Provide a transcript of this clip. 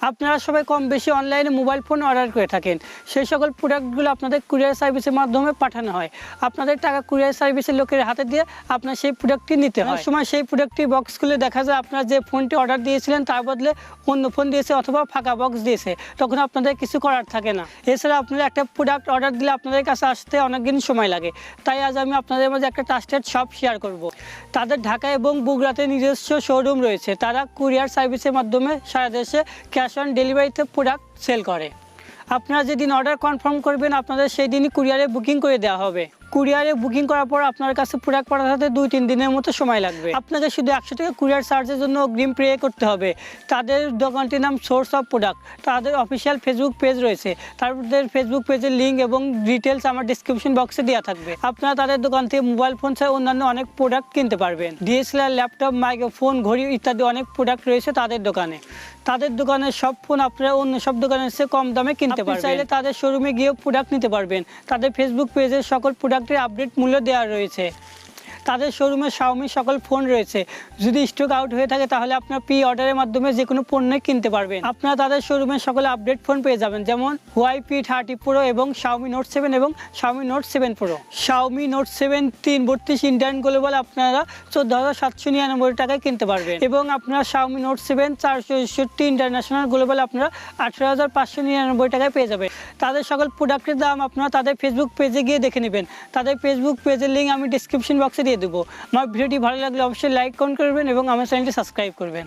আপনারা সবাই কম বেশি অনলাইনে মোবাইল ফোন অর্ডার করে থাকেন। সেই সকল প্রোডাক্টগুলো আপনাদের কুরিয়ার সার্ভিসের মাধ্যমে পাঠানো হয়। আপনাদের টাকা কুরিয়ার সার্ভিসের লোকের হাতে দিয়ে আপনার সেই প্রোডাক্টটি নিতে হয়। সময় সেই প্রোডাক্টটি বক্স খুলে দেখা যায় আপনার যে ফোনটি অর্ডার দিয়েছিলেন তার বদলে অন্য ফোন দিয়েছে অথবা ফাঁকা বক্স দিয়েছে, তখন আপনাদের কিছু করার থাকে না। এছাড়া আপনারা একটা প্রোডাক্ট অর্ডার দিলে আপনাদের কাছে আসতে অনেকদিন সময় লাগে। তাই আজ আমি আপনাদের মাঝে একটা ট্রাস্টেড শপ শেয়ার করব। তাদের ঢাকা এবং বগুড়াতে নিজস্ব শোরুম রয়েছে। তারা কুরিয়ার সার্ভিসের মাধ্যমে সারা দেশে ক্যাশ অন ডেলিভারিতে প্রোডাক্ট সেল করে। আপনারা যেদিন অর্ডার কনফার্ম করবেন আপনাদের সেই দিনই কুরিয়ারে বুকিং করে দেওয়া হবে। কুরিয়ারে বুকিং করার পর আপনার কাছে প্রোডাক্ট পাঠাতে 2-3 দিনের মতো সময় লাগবে। আপনাকে শুধু 100 টাকা কুরিয়ার চার্জের জন্য অগ্রিম পে করতে হবে। তাদের দোকানটির নাম সোর্স অফ প্রোডাক্ট। তাদের অফিসিয়াল ফেসবুক পেজ রয়েছে। তাদের ফেসবুক পেজের লিঙ্ক এবং ডিটেলস আমার ডিসক্রিপশন বক্সে দেওয়া থাকবে। আপনারা তাদের দোকান থেকে মোবাইল ফোন ছাড়া অন্যান্য অনেক প্রোডাক্ট কিনতে পারবেন। ডিএসএলআর, ল্যাপটপ, মাইক্রোফোন, ঘড়ি ইত্যাদি অনেক প্রোডাক্ট রয়েছে তাদের দোকানে। তাদের দোকানের সব ফোন আপনারা অন্য সব দোকানের চেয়ে কম দামে কিনতে পারবেন। চাইলে তাদের শোরুমে গিয়েও প্রোডাক্ট নিতে পারবেন। তাদের ফেসবুক পেজের সকল প্রোডাক্টের আপডেট মূল্য দেওয়া রয়েছে। তাদের শোরুমে শাওমির সকল ফোন রয়েছে। যদি স্টক আউট হয়ে থাকে তাহলে আপনার প্রি অর্ডারের মাধ্যমে যে কোনো পণ্য কিনতে পারবেন। আপনারা তাদের শোরুমে সকল আপডেট ফোন পেয়ে যাবেন, যেমন Huawei P30 Pro এবং Xiaomi Note 7 এবং Xiaomi Note 7 Pro। Xiaomi Note 7 332 Indian global আপনারা 14,799 টাকায় কিনতে পারবেন এবং আপনারা Xiaomi Note 7 464 ইন্টারন্যাশনাল গ্লোবাল আপনারা 18,599 টাকায় পেয়ে যাবেন। তাদের সকল প্রোডাক্টের দাম আপনারা তাদের ফেসবুক পেজে গিয়ে দেখে নেবেন। তাদের ফেসবুক পেজের লিঙ্ক আমি ডিসক্রিপশন বক্সে দিয়ে দেবো। আমার ভিডিওটি ভালো লাগলে অবশ্যই লাইক, কমেন্ট করবেন এবং আমার চ্যানেলটি সাবস্ক্রাইব করবেন।